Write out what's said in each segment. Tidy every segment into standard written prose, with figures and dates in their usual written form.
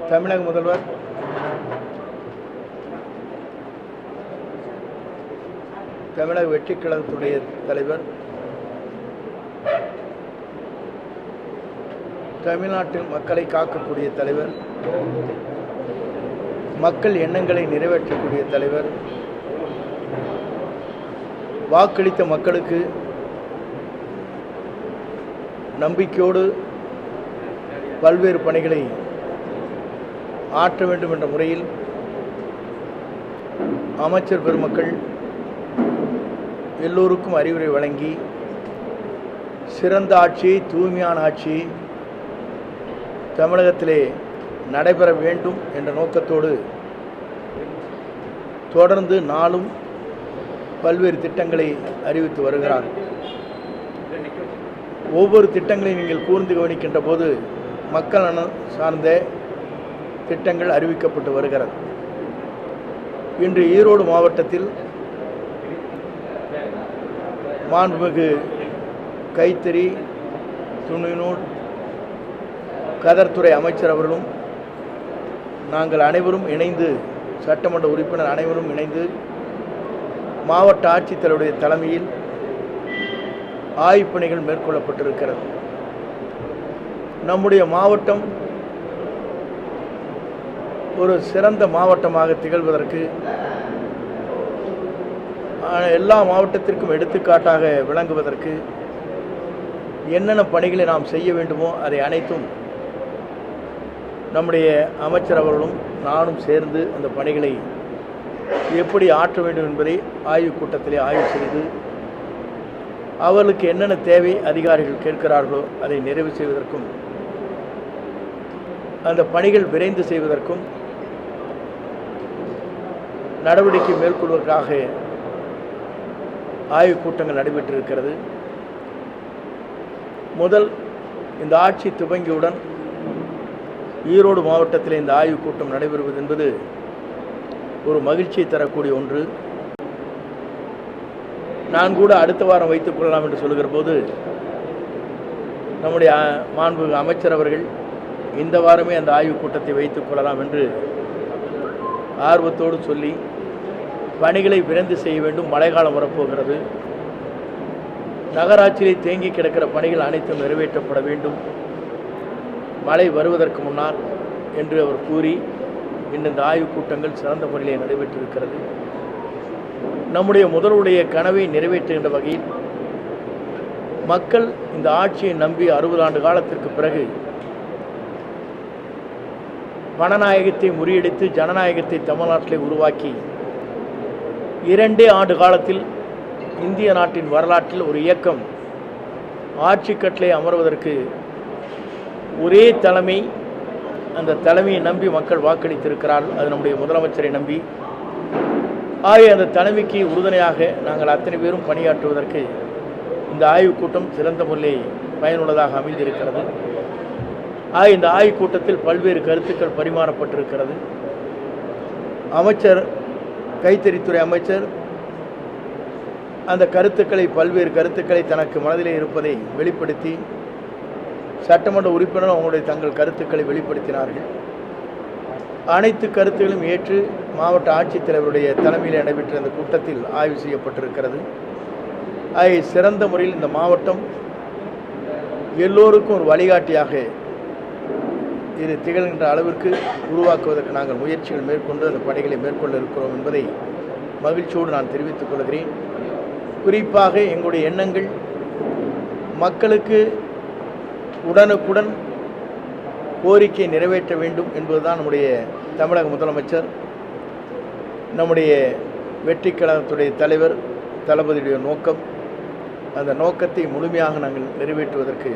தமிழக முதல்வர் தமிழக வெற்றிக் கழகத்துடைய தலைவர், தமிழ்நாட்டின் மக்களை காக்கக்கூடிய தலைவர், மக்கள் எண்ணங்களை நிறைவேற்றக்கூடிய தலைவர், வாக்களித்த மக்களுக்கு நம்பிக்கையோடு பல்வேறு பணிகளை ஆற்ற வேண்டும் என்ற முறையில் அமைச்சர் பெருமக்கள் எல்லோருக்கும் அறிவுரை வழங்கி சிறந்த ஆட்சி, தூய்மையான ஆட்சி தமிழகத்திலே நடைபெற வேண்டும் என்ற நோக்கத்தோடு தொடர்ந்து நாளும் பல்வேறு திட்டங்களை அறிவித்து வருகிறார். ஒவ்வொரு திட்டங்களையும் நீங்கள் கூர்ந்து கவனிக்கின்ற போது மக்கள் நலன் சார்ந்த திட்டங்கள் அறிவிக்கப்பட்டு வருகிறது. இன்று ஈரோடு மாவட்டத்தில் மாண்புமிகு கைத்தறி, துணிநூல், கதர்துறை அமைச்சர் அவர்களும் நாங்கள் அனைவரும் இணைந்து, சட்டமன்ற உறுப்பினர் அனைவரும் இணைந்து மாவட்ட ஆட்சித்தலைவருடைய தலைமையில் ஆய்வுப் பணிகள் மேற்கொள்ளப்பட்டிருக்கிறது. நம்முடைய மாவட்டம் ஒரு சிறந்த மாவட்டமாக திகழ்வதற்கு, எல்லா மாவட்டத்திற்கும் எடுத்துக்காட்டாக விளங்குவதற்கு என்னென்ன பணிகளை நாம் செய்ய வேண்டுமோ அதை அனைத்தும் நம்முடைய அமைச்சர் அவர்களும் நானும் சேர்ந்து அந்த பணிகளை எப்படி ஆற்ற வேண்டும் என்பதை ஆய்வுக் கூட்டத்திலே ஆய்வு செய்து அவர்களுக்கு என்னென்ன தேவை அதிகாரிகள் கேட்கிறார்களோ அதை நிறைவு செய்வதற்கும், அந்த பணிகள் விரைந்து செய்வதற்கும் நடவடிக்கை மேற்கொள்வதற்காக ஆய்வுக் கூட்டங்கள் நடைபெற்றிருக்கிறது. முதல் இந்த ஆட்சி துவங்கியவுடன் ஈரோடு மாவட்டத்தில் இந்த ஆய்வுக் கூட்டம் நடைபெறுவது என்பது ஒரு மகிழ்ச்சியை தரக்கூடிய ஒன்று. நான் கூட அடுத்த வாரம் வைத்துக் கொள்ளலாம் என்று சொல்லுகிற போது நம்முடைய மாண்புமிகு அமைச்சர் அவர்கள் இந்த வாரமே அந்த ஆய்வுக் கூட்டத்தை வைத்துக் கொள்ளலாம் என்று ஆர்வத்தோடு சொல்லி பணிகளை விரைந்து செய்ய வேண்டும். மழைக்காலம் வரப்போகிறது, நகராட்சியிலே தேங்கி கிடக்கிற பணிகள் அனைத்தும் நிறைவேற்றப்பட வேண்டும் மழை வருவதற்கு முன்னால் என்று அவர் கூறி இந்த ஆய்வுக் கூட்டங்கள் சிறந்த முறையிலே நடைபெற்றிருக்கிறது. நம்முடைய முதல்வருடைய கனவை நிறைவேற்றுகின்ற வகையில் மக்கள் இந்த ஆட்சியை நம்பி 60 ஆண்டு காலத்திற்கு பிறகு பணநாயகத்தை முறியடித்து ஜனநாயகத்தை தமிழ்நாட்டிலே உருவாக்கி 2 ஆண்டு காலத்தில் இந்திய நாட்டின் வரலாற்றில் ஒரு இயக்கம் ஆட்சி கட்டளை அமர்வதற்கு ஒரே தலைமை, அந்த தலைமையை நம்பி மக்கள் வாக்களித்திருக்கிறார்கள். அது நம்முடைய முதலமைச்சரை நம்பி. ஆகிய அந்த தலைமைக்கு உறுதுணையாக நாங்கள் அத்தனை பேரும் பணியாற்றுவதற்கு இந்த ஆய்வுக் கூட்டம் சிறந்த முறையில் பயனுள்ளதாக அமைந்திருக்கிறது. இந்த ஆய்வுக் கூட்டத்தில் பல்வேறு கருத்துக்கள் பரிமாறப்பட்டிருக்கிறது. அமைச்சர், கைத்தறித்துறை அமைச்சர் அந்த கருத்துக்களை, பல்வேறு கருத்துக்களை தனக்கு மனதிலே இருப்பதை வெளிப்படுத்தி சட்டமன்ற உறுப்பினர் அவங்களுடைய தங்கள் கருத்துக்களை வெளிப்படுத்தினார்கள். அனைத்து கருத்துகளும் ஏற்று மாவட்ட ஆட்சித்தலைவருடைய தலைமையில் நடைபெற்ற அந்த கூட்டத்தில் ஆய்வு செய்யப்பட்டிருக்கிறது. சிறந்த முறையில் இந்த மாவட்டம் எல்லோருக்கும் ஒரு வழிகாட்டியாக இது திகழ்கின்ற அளவிற்கு உருவாக்குவதற்கு நாங்கள் முயற்சிகள் மேற்கொண்டு அந்த பணிகளை மேற்கொள்ள இருக்கிறோம் என்பதை மகிழ்ச்சியோடு நான் தெரிவித்துக் கொள்கிறேன். குறிப்பாக எங்களுடைய எண்ணங்கள் மக்களுக்கு உடனுக்குடன் கோரிக்கை நிறைவேற்ற வேண்டும் என்பதுதான் நம்முடைய தமிழக முதலமைச்சர், நம்முடைய வெற்றிக் கழகத்துடைய தலைவர் தளபதியுடைய நோக்கம். அந்த நோக்கத்தை முழுமையாக நாங்கள் நிறைவேற்றுவதற்கு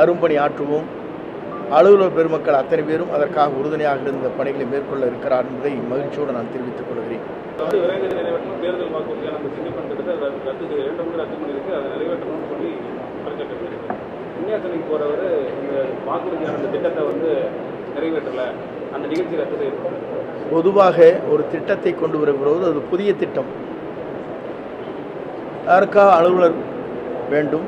அரும்பணி ஆற்றுவோம். அலுவலர் பெருமக்கள் அத்தனை பேரும் அதற்காக உறுதுணையாக இருந்த பணிகளை மேற்கொள்ள இருக்கிறார் என்பதை மகிழ்ச்சியோடு நான் தெரிவித்துக் கொள்கிறேன். விஞ்ஞாசனைக்கு போறவர் இந்த வாக்குறுதியான அந்த திட்டத்தை நிறைவேற்றல, அந்த நிகழ்ச்சி ரத்து செய்யப்படும். பொதுவாக ஒரு திட்டத்தை கொண்டு வரும்போது அது புதிய திட்டம், அதற்காக அலுவலர் வேண்டும்.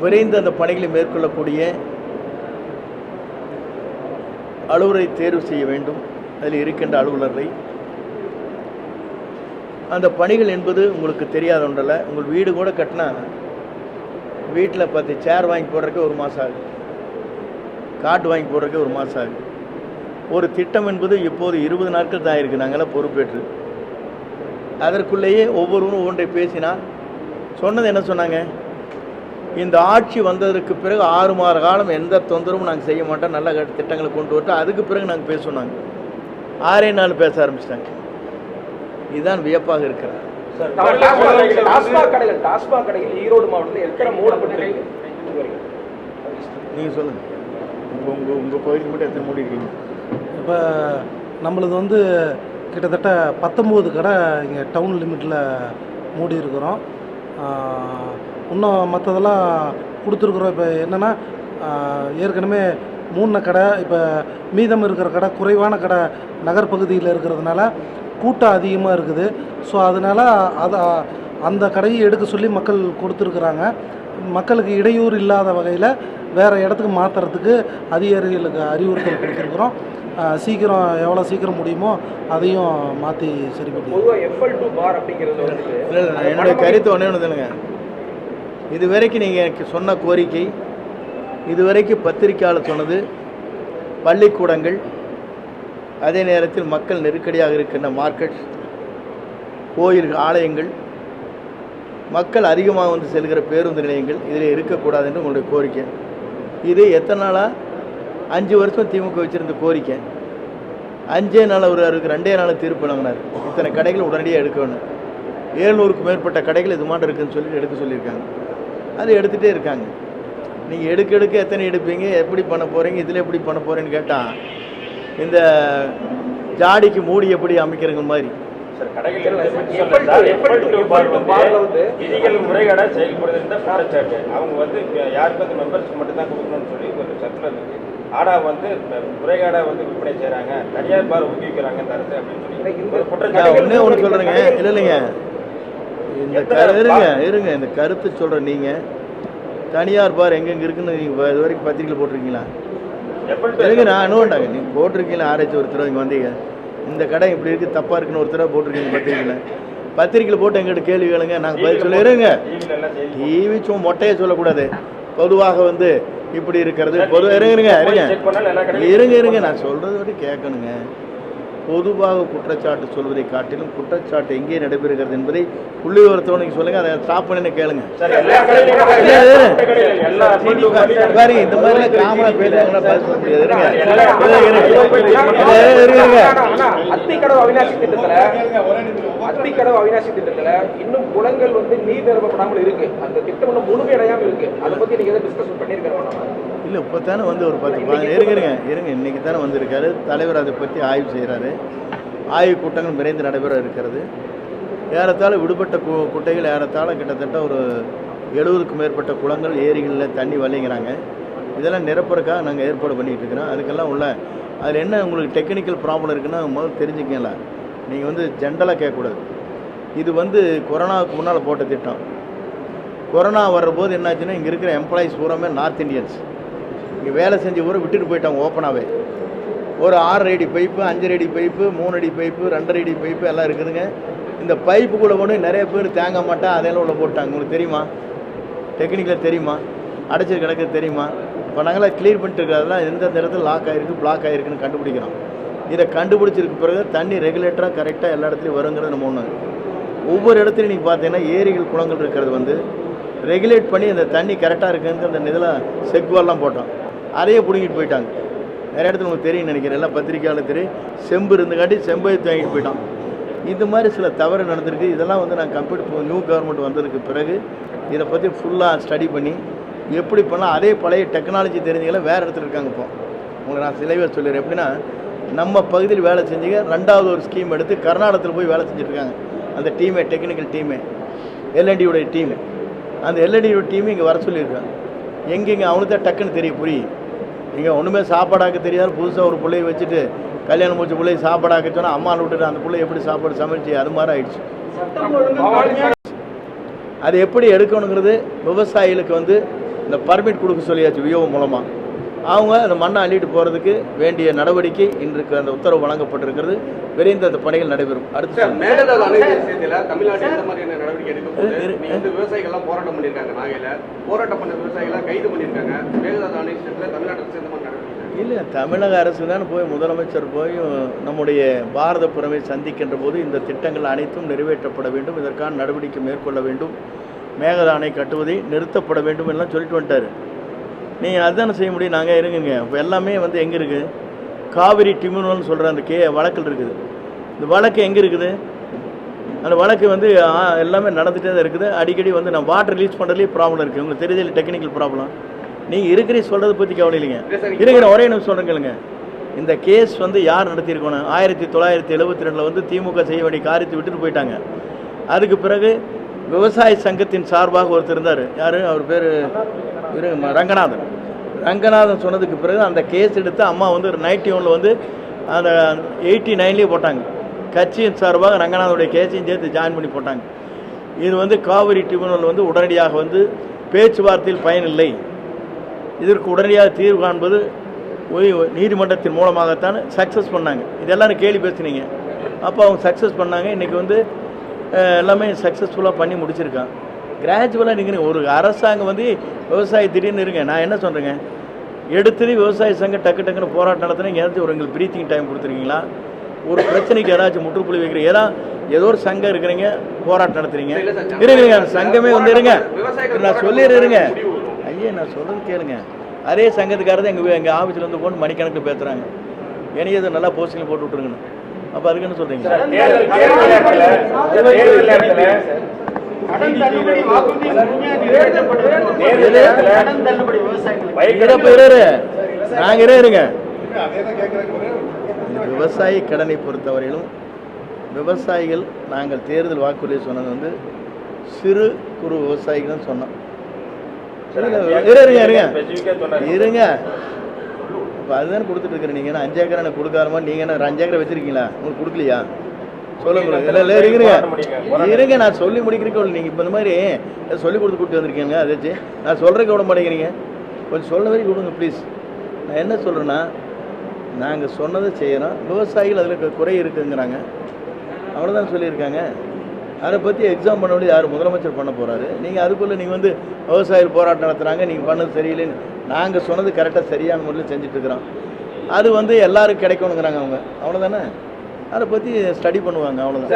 விரைந்து அந்த பணிகளை மேற்கொள்ளக்கூடிய அலுவலரை தேர்வு செய்ய வேண்டும். அதில் இருக்கின்ற அலுவலர்களை அந்த பணிகள் என்பது உங்களுக்கு தெரியாத ஒன்றல்ல. உங்கள் வீடு கூட கட்டினா வீட்டில் 10 சேர் வாங்கி போடுறதுக்கு 1 மாதம் ஆகுது, காட்டு வாங்கி போடுறதுக்கு 1 மாதம் ஆகுது. ஒரு திட்டம் என்பது இப்போது 20 நாட்கள் தான் இருக்குது நாங்களாம் பொறுப்பேற்று. அதற்குள்ளேயே ஒவ்வொருவரும் ஒன்றை பேசினால் சொன்னது என்ன சொன்னாங்க, இந்த ஆட்சி வந்ததற்கு பிறகு 6 மாத காலம் எந்த தொந்தரவும் நாங்கள் செய்ய மாட்டோம், நல்ல திட்டங்களை கொண்டு வரட்டும், அதுக்கு பிறகு நாங்கள் பேசணுன்னாங்க. 6 நாள் பேச ஆரம்பிச்சிட்டாங்க. இதுதான் வியப்பாக இருக்கிறது. டாஸ்மாக் கடைகள் ஈரோடு மாவட்டத்தில் எத்தனை மூடப்பட்டிருக்கு? நீங்கள் சொல்லுங்கள், இப்போ உங்கள் பகுதிக்கு மட்டும் எத்தனை மூடி இருக்கீங்க? இப்போ நம்மளது வந்து கிட்டத்தட்ட 19 கடை இங்கே டவுன் லிமிட்டில் மூடி இருக்கிறோம். இன்னும் மற்றதெல்லாம் கொடுத்துருக்குறோம். இப்போ என்னென்னா ஏற்கனவே மூணு கடை, இப்போ மீதம் இருக்கிற கடை, குறைவான கடை நகர்பகுதியில் இருக்கிறதுனால கூட்டம் அதிகமாக இருக்குது. ஸோ அதனால் அந்த கடையை எடுக்க சொல்லி மக்கள் கொடுத்துருக்குறாங்க. மக்களுக்கு இடையூறு இல்லாத வகையில் வேறு இடத்துக்கு மாற்றுறதுக்கு அதிகாரிகளுக்கு அறிவுறுத்தல் கொடுத்துருக்குறோம். சீக்கிரம் எவ்வளோ சீக்கிரம் முடியுமோ அதையும் மாற்றி சரி பண்ணி. பொதுவாக FL2 பார் அப்படிங்கிறது வந்து இல்லை என்னுடைய கருத்து ஒன்றே ஒன்று தானுங்க. இது வரைக்கும் நீங்கள் எனக்கு சொன்ன கோரிக்கை, இதுவரைக்கும் பத்திரிக்கையாளர் சொன்னது பள்ளிக்கூடங்கள், அதே நேரத்தில் மக்கள் நெருக்கடியாக இருக்கின்ற மார்க்கெட், கோயில்கள், ஆலயங்கள், மக்கள் அதிகமாக வந்து செல்கிற பேருந்து நிலையங்கள் இதில் இருக்கக்கூடாது என்று உங்களுடைய கோரிக்கை. இது எத்தனை நாளாக 5 வருஷம் திமுக வச்சுருந்த கோரிக்கை. 5 நாள் அவர் அவருக்கு 2 நாள் தீர்ப்பு வழங்கினார். இத்தனை கடைகள் உடனடியாக எடுக்க வேணும். 700க்கும் மேற்பட்ட கடைகள் இது மாதிரி இருக்குதுன்னு சொல்லி எடுக்க சொல்லியிருக்காங்க. அது எடுத்துகிட்டே இருக்காங்க. நீங்கள் எடுக்க எத்தனை எடுப்பீங்க, எப்படி பண்ண போகிறீங்க, இதில் எப்படி பண்ண போகிறேன்னு கேட்டால் இந்த ஜாடிக்கு மூடி எப்படி அமைக்கிறங்க மாதிரி விதிகள் முறைகேட செயல்படுது குற்றச்சாட்டு. அவங்க வந்து யாருக்கு வந்து மெம்பர்ஸ்க்கு மட்டும் தான் கொடுக்கணும்னு சொல்லி ஒரு சர்க்குலர் இருக்கு. ஆனால் வந்து முறைகேட வந்து விற்பனை செய்கிறாங்க, தனியார் பார் ஊக்குவிக்கிறாங்க இந்த அரசு அப்படின்னு சொல்லி குற்றச்சாட்டு. ஒன்றே ஒன்று சொல்கிறேங்க. இல்லைங்க, இருங்க இந்த கருத்து சொல்கிறேன். நீங்கள் தனியார் பார் எங்கெங்கே இருக்குன்னு நீங்கள் இது வரைக்கும் பத்திரிக்கையில் போட்டிருக்கீங்களா? இருங்க, நான் அனுவண்டாங்க. நீங்கள் போட்டிருக்கீங்களா? ஆராய்ச்சி ஒருத்தர் இங்கே வந்தீங்க, இந்த கடை இப்படி இருக்குது, தப்பாக இருக்குன்னு ஒருத்தராக போட்டிருக்கீங்க பத்திரிக்கையில் போட்டு எங்கிட்ட கேள்வி கேளுங்க, நாங்கள் பதில் சொல்லிடுங்க. டிவி சும்மா மொட்டையை சொல்லக்கூடாது. பொதுவாக வந்து இப்படி இருக்கிறது பொதுவாக இருங்க நான் சொல்கிறது வரைக்கும் கேட்கணுங்க. பொதுவாக குற்றச்சாட்டு சொல்வதை காட்டிலும் குற்றச்சாட்டு எங்கே நடைபெறுகிறது என்பதை புள்ளி விவரத்தோடு நீங்கள் சொல்லுங்கள். அதை ஸ்டாப் பண்ணி கேளுங்க. பாருங்க, இந்த மாதிரிலாம் காமனாக பேசுறாங்கன்னா பதில் சொல்ல முடியாது. அத்திக்கடவு அவிநாசி திட்டத்துல இன்னும் குளங்கள் வந்து நீர் நிரப்பப்படாமல் இருக்கு. அந்த திட்டம் இன்னும் முழுமையடையாமல் இருக்கு. அதை பத்தி நீங்க எதாவது டிஸ்கஷன் பண்ணியிருக்கிறோம்? இல்லை, இப்போ தானே வந்து ஒரு 10 இருங்க இன்றைக்கி தானே வந்திருக்காரு தலைவர். அதை பற்றி ஆய்வு செய்கிறாரு. ஆய்வு கூட்டங்கள் விரைந்து நடைபெற இருக்கிறது. ஏறத்தாழ விடுபட்ட குட்டைகள் ஏறத்தாழ கிட்டத்தட்ட ஒரு 70க்கும் மேற்பட்ட குளங்கள், ஏரிகளில் தண்ணி வலிங்கிறாங்க. இதெல்லாம் நிரப்புறதுக்காக நாங்கள் ஏற்பாடு பண்ணிகிட்டு இருக்கிறோம். அதுக்கெல்லாம் உள்ள அதில் என்ன உங்களுக்கு டெக்னிக்கல் ப்ராப்ளம் இருக்குன்னா முதல்ல தெரிஞ்சுக்கல. நீங்கள் வந்து ஜென்ரலாக கேட்கக்கூடாது. இது வந்து கொரோனாவுக்கு முன்னால் போட்ட திட்டம். கொரோனா வர்றபோது என்னாச்சுன்னா இங்கே இருக்கிற எம்ப்ளாயிஸ் பூராமே நார்த் இந்தியன்ஸ் இங்கே வேலை செஞ்சு ஊரை விட்டுட்டு போயிட்டாங்க. ஓப்பனாகவே ஒரு 6 அடி பைப்பு, 5 அடி பைப்பு, 3 அடி பைப்பு, 2.5 அடி பைப்பு எல்லாம் இருக்குதுங்க. இந்த பைப்புக்குள்ளே கொண்டு நிறைய பேர் தேங்க மாட்டா அதெல்லாம் உள்ள போட்டாங்க. உங்களுக்கு தெரியுமா? டெக்னிக்கலாக தெரியுமா? அடைச்சி கிடக்குது தெரியுமா? இப்போ நாங்களாம் கிளியர் பண்ணிட்டு இருக்கிறதெல்லாம் எந்தெந்த இடத்துல லாக் ஆகிருக்கு, பிளாக் ஆகிருக்குன்னு கண்டுபிடிக்கிறோம். இதை கண்டுபிடிச்சிருக்கு பிறகு தண்ணி ரெகுலேட்டராக கரெக்டாக எல்லா இடத்துலையும் வருங்கிறது நம்ம ஒன்று. ஒவ்வொரு இடத்துலையும் நீங்கள் பார்த்தீங்கன்னா ஏரிகள், குளங்கள் இருக்கிறது வந்து ரெகுலேட் பண்ணி அந்த தண்ணி கரெக்டாக இருக்குன்னு அந்த இதில் செக்வால்லாம் போட்டோம். அதையே பிடுங்கிட்டு போயிட்டாங்க. நிறைய இடத்துல உங்களுக்கு தெரியும் நினைக்கிறேன், எல்லாம் பத்திரிக்கையாளர் தெரியும். செம்பு இருந்துக்காட்டி செம்பை வாங்கிட்டு போயிட்டான். இது மாதிரி சில தவறு நடந்திருக்கு. இதெல்லாம் வந்து நான் கம்ப்யூட்டர் நியூ கவர்மெண்ட் வந்ததுக்கு பிறகு இதை பற்றி ஃபுல்லாக ஸ்டடி பண்ணி எப்படி பண்ணலாம். அதே பழைய டெக்னாலஜி தெரிஞ்சவங்கள வேறு இடத்துல இருக்காங்க. இப்போ உங்களுக்கு நான் சிலைவே சொல்லிடுறேன். எப்படின்னா நம்ம பகுதியில் வேலை செஞ்சுங்க 2வது ஒரு ஸ்கீம் எடுத்து கர்நாடகத்தில் போய் வேலை செஞ்சுட்ருக்காங்க. அந்த டீமே, டெக்னிக்கல் டீமே, எல்என்டியோடைய டீமு. அந்த எல்என்டியோட டீமு இங்கே வர சொல்லியிருக்காங்க. எங்கெங்கே அவனுக்கு தான் டக்குன்னு தெரியும், புரியும். நீங்கள் ஒன்றுமே சாப்பாடாக்க தெரியாது. புதுசாக ஒரு பிள்ளையை வச்சுட்டு கல்யாணம் முடிச்ச பிள்ளையை சாப்பாடாக்க சொன்னால் அம்மா விட்டுட்டு அந்த பிள்ளை எப்படி சாப்பாடு சமைச்சு அது மாதிரி ஆயிடுச்சு. அது எப்படி எடுக்கணுங்கிறது விவசாயிகளுக்கு வந்து இந்த பர்மிட் கொடுக்க சொல்லியாச்சு விஓ மூலமாக. அவங்க அந்த மண்ணை அள்ளிட்டு போகிறதுக்கு வேண்டிய நடவடிக்கை இன்றைக்கு அந்த உத்தரவு வழங்கப்பட்டிருக்கிறது. விரைந்து அந்த பணிகள் நடைபெறும். அடுத்து மேகதாது அணை விஷயத்துல தமிழ்நாடு எந்த மாதிரியான நடவடிக்கை எடுக்க போகுது? நீங்க வந்து விவசாயிகள்லாம் போராட்டம் பண்ணியிருக்காங்க, நாகையில போராட்டம் பண்ண விவசாயிகள்லாம் கைது பண்ணியிருக்காங்க. மேகதாது அணை விஷயத்துல தமிழ்நாடு அரசு எந்த மாதிரி நடவடிக்கை? இல்லை, தமிழக அரசு தான் போய் முதலமைச்சர் போய் நம்முடைய பாரத புறமை சந்திக்கின்ற போது இந்த திட்டங்கள் அனைத்தும் நிறைவேற்றப்பட வேண்டும், இதற்கான நடவடிக்கை மேற்கொள்ள வேண்டும், மேகதாது அணை கட்டுவதை நிறுத்தப்பட வேண்டும் எல்லாம் சொல்லிட்டு வந்துட்டார். நீங்கள் அதுதானே செய்ய முடியும். நாங்கள் இருங்குங்க. இப்போ எல்லாமே வந்து எங்கே இருக்குது? காவிரி டிமினல்னு சொல்கிற அந்த வழக்கில் இருக்குது. இந்த வழக்கு எங்கே இருக்குது? அந்த வழக்கு வந்து எல்லாமே நடந்துகிட்டே தான் இருக்குது. அடிக்கடி வந்து நான் வாட்டர் ரிலீஸ் பண்ணுறதுலேயே ப்ராப்ளம் இருக்குது. உங்களுக்கு தெரிஞ்சதில்லை டெக்னிக்கல் ப்ராப்ளம். நீங்கள் இருக்கிற சொல்கிறத பற்றி கவலை இல்லைங்க. இருக்கிற ஒரே நிமிஷம் சொல்கிறேங்க. இந்த கேஸ் வந்து யார் நடத்தியிருக்கணும்? 1972 வந்து திமுக செய்ய வேண்டிய காரியத்தை விட்டுட்டு போயிட்டாங்க. அதுக்கு பிறகு விவசாய சங்கத்தின் சார்பாக ஒருத்தர் இருந்தார். யார் அவர் பேர்? ரங்கநாதன் சொன்னதுக்கு பிறகு அந்த கேஸ் எடுத்து அம்மா வந்து 91 வந்து அந்த 89லேயே போட்டாங்க. கட்சியின் சார்பாக ரங்கநாதனுடைய கேஸையும் சேர்த்து ஜாயின் பண்ணி போட்டாங்க. இது வந்து காவிரி டிரிபியூனல் வந்து உடனடியாக வந்து பேச்சுவார்த்தையில் பயனில்லை, இதற்கு உடனடியாக தீர்வு காண்பது நீதிமன்றத்தின் மூலமாகத்தான் சக்ஸஸ் பண்ணாங்க. இதெல்லாம் கேள்வி பேசுனீங்க. அப்போ அவங்க சக்ஸஸ் பண்ணாங்க. இன்றைக்கி வந்து எல்லாமே சக்ஸஸ்ஃபுல்லாக பண்ணி முடிச்சிருக்காங்க. கிராஜுவலாக நீங்கள் ஒரு அரசாங்கம் வந்து விவசாய திடீர்னு இருங்க. நான் என்ன சொல்கிறேங்க, எடுத்துட்டு விவசாய சங்கம் டக்கு டக்குன்னு போராட்டம் நடத்துனீங்க. ஏதாச்சும் ஒரு எங்களுக்கு ப்ரீத்திங் டைம் கொடுத்துருக்கீங்களா? ஒரு பிரச்சனைக்கு ஏதாச்சும் முற்றுப்புள்ளி வைக்கிறீங்க? ஏதோ ஒரு சங்கம் இருக்கிறீங்க, போராட்டம் நடத்துறீங்க. இருங்க, சங்கமே வந்து இருங்க, நான் சொல்லிடுறேங்க. ஐயா, நான் சொல்கிறது கேளுங்க. அதே சங்கத்துக்காரதான் எங்கள் ஆஃபீஸில் வந்து போட்டு மணிக்கணக்கில் பேசுகிறாங்க. என்னையே அதை நல்லா போஸ்டிங்கில் போட்டு விட்ருங்கண்ணா. அப்போ அதுக்கு என்ன சொல்கிறீங்க? விவசாய கடனை பொறுத்தவரையிலும் விவசாயிகள் நாங்கள் தேர்தல் வாக்குறுதியை சொன்னது வந்து சிறு குறு விவசாயிகள் தான் சொன்னோம். இருங்க, இப்போ அதுதானே கொடுத்துட்டு இருக்கிறேன். நீங்கள் என்ன 5 ஏக்கர் எனக்கு கொடுக்காதமா? நீங்கள் என்ன 5 ஏக்கரை வச்சிருக்கீங்களா? உங்களுக்கு கொடுக்கலையா? சொல்லுங்க. இல்லை இருங்க, நான் சொல்லி முடிக்கிறேன். நீங்கள் இப்போ இந்த மாதிரி சொல்லி கொடுத்து கூப்பிட்டு வந்திருக்கீங்க. அதாச்சு நான் சொல்கிறதுக்கு விட மாட்டேங்கிறீங்க. கொஞ்சம் சொல்ல வரைக்கும் கொடுங்க ப்ளீஸ். நான் என்ன சொல்கிறேன்னா, நாங்கள் சொன்னதை செய்யணும். விவசாயிகள் அதில் குறை இருக்குங்கிறாங்க, அவ்வளோதான் சொல்லியிருக்காங்க. அதை பற்றி எக்ஸாம் பண்ண வேண்டியது யார்? முதலமைச்சர் பண்ண போகிறாரு. நீங்கள் அதுக்குள்ளே நீங்கள் வந்து விவசாயிகள் போராட்டம் நடத்துகிறாங்க, நீங்கள் பண்ணது சரியில்லைன்னு. நாங்கள் சொன்னது கரெக்டாக சரியான முறையில் செஞ்சிட்ருக்குறோம். அது வந்து எல்லாருக்கும் கிடைக்கணுங்கிறாங்க அவங்க, அவ்வளோதானே. அதை பற்றி ஸ்டடி பண்ணுவாங்க, அவ்வளோதான்.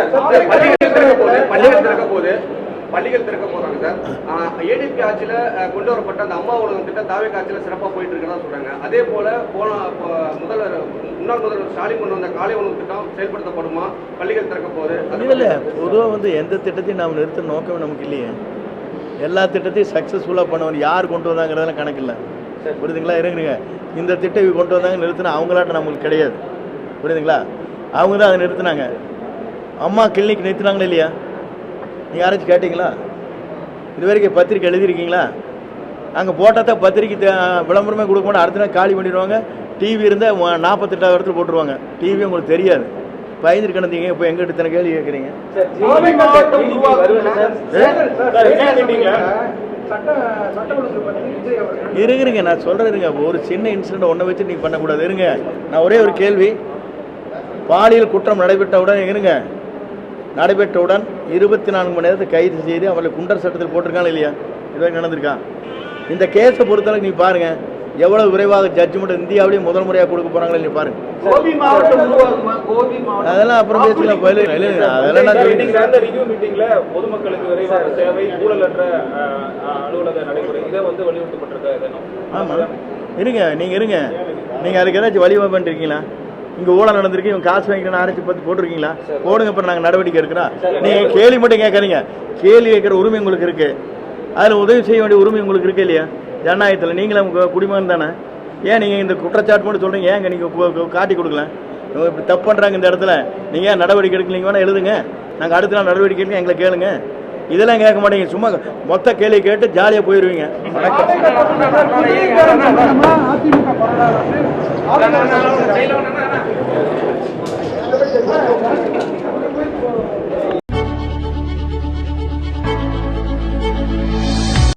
பள்ளிகள் திறக்க போறாங்க சார். ஏடிபி ஆட்சியில் கொண்டு வரப்பட்ட அந்த அம்மா உணவு திட்டம் தாவேக்கா ஆட்சியில் சிறப்பாக போயிட்டு இருக்குன்னு சொல்றாங்க. அதே போல முன்னாள் முதல்வர் ஸ்டாலின் கொண்டு வந்த காலை உணவு திட்டம் செயல்படுத்தப்படுமா? பள்ளிகள் திறக்க போகுது. இல்லை, பொதுவாக வந்து எந்த திட்டத்தையும் நாம் நிறுத்த நோக்கம் நமக்கு இல்லையே. எல்லா திட்டத்தையும் சக்ஸஸ்ஃபுல்லாக பண்ணவன் யார் கொண்டு வந்தாங்கிறதெல்லாம் கணக்கு இல்லை. புரியுதுங்களா? இருங்க, இந்த திட்டம் கொண்டு வந்தாங்க நிறுத்தினா அவங்களாட்ட நம்மளுக்கு கிடையாது. புரியுதுங்களா? அவங்க தான் அதை நிறுத்தினாங்க. அம்மா கிளினிக் நிறுத்தினாங்களே இல்லையா? நீங்கள் யாராச்சும் கேட்டிங்களா? இது வரைக்கும் பத்திரிக்கை எழுதியிருக்கீங்களா? அங்கே போட்டால் தான் பத்திரிக்கை விளம்பரமே கொடுக்க மாட்டோம். அடுத்த நாள் காலி பண்ணிடுவாங்க. டிவி இருந்தால் 48 இடத்துல போட்டுருவாங்க. டிவி உங்களுக்கு தெரியாது. பயந்துட்டு கிடந்தீங்க. இப்போ எங்கிட்ட இத்தனை கேள்வி கேட்குறீங்க. இருங்க, நான் சொல்கிறேங்க. ஒரு சின்ன இன்சிடென்ட் ஒன்றை வச்சு நீங்கள் பண்ணக்கூடாது. இருங்க, நான் ஒரே ஒரு கேள்வி. பாலியல் குற்றம் நடைபெற்றவுடன் 24 மணி நேரத்தை கைது செய்து அவர்களை குண்டர் சட்டத்தில் போட்டிருக்காங்க இல்லையா? இதுவரை நடந்திருக்கா? இந்த கேஸை பொறுத்தளவுக்கு நீ பாருங்க, எவ்வளவு விரைவாக ஜட்ஜ்மெண்ட் இந்தியாவிலேயே முதல் முறையாக கொடுக்க போறாங்களே நீ பாருங்க. அதெல்லாம் அப்புறம் பேசலாம். அதெல்லாம் பொதுமக்களுக்கு விரைவாக சேவை, ஊழலற்ற அலுவலக நடைமுறை இதை வந்து வலியுறுத்தப்பட்டிருக்க. ஆமா, இருங்க, நீங்க அதுக்கு ஏதாச்சும் வழிவகை பண்ணிருக்கீங்களா? இங்கே ஊழல் நடந்திருக்கு, இவங்க காசு வாங்கிக்கணும் ஆராய்ச்சி பற்றி போட்டிருக்கீங்களா? போடுங்க. அப்புறம் நாங்கள் நடவடிக்கை இருக்கிறோம். நீங்கள் கேள்வி மட்டும் கேட்குறீங்க. கேள்வி கேட்குற உரிமை உங்களுக்கு இருக்குது. அதில் உதவி செய்ய வேண்டிய உரிமை உங்களுக்கு இருக்கு இல்லையா? ஜனநாயகத்தில் நீங்களும் குடிமகன் தானே. ஏன் நீங்கள் இந்த குற்றச்சாட்டு மட்டும் சொல்கிறீங்க? ஏங்க நீங்கள் காட்டி கொடுக்கல? இவங்க இப்படி தப்பு பண்ணுறாங்க இந்த இடத்துல. நீங்கள் ஏன் நடவடிக்கை எடுக்கலீங்க? வேணால் எழுதுங்க, நாங்கள் அடுத்த நாள் நடவடிக்கை எடுக்க எங்களை கேளுங்க. இதெல்லாம் கேட்க மாட்டீங்க. சும்மா மொத்த கேள்வி கேட்டு ஜாலியாக போயிடுவீங்க. வணக்கம்.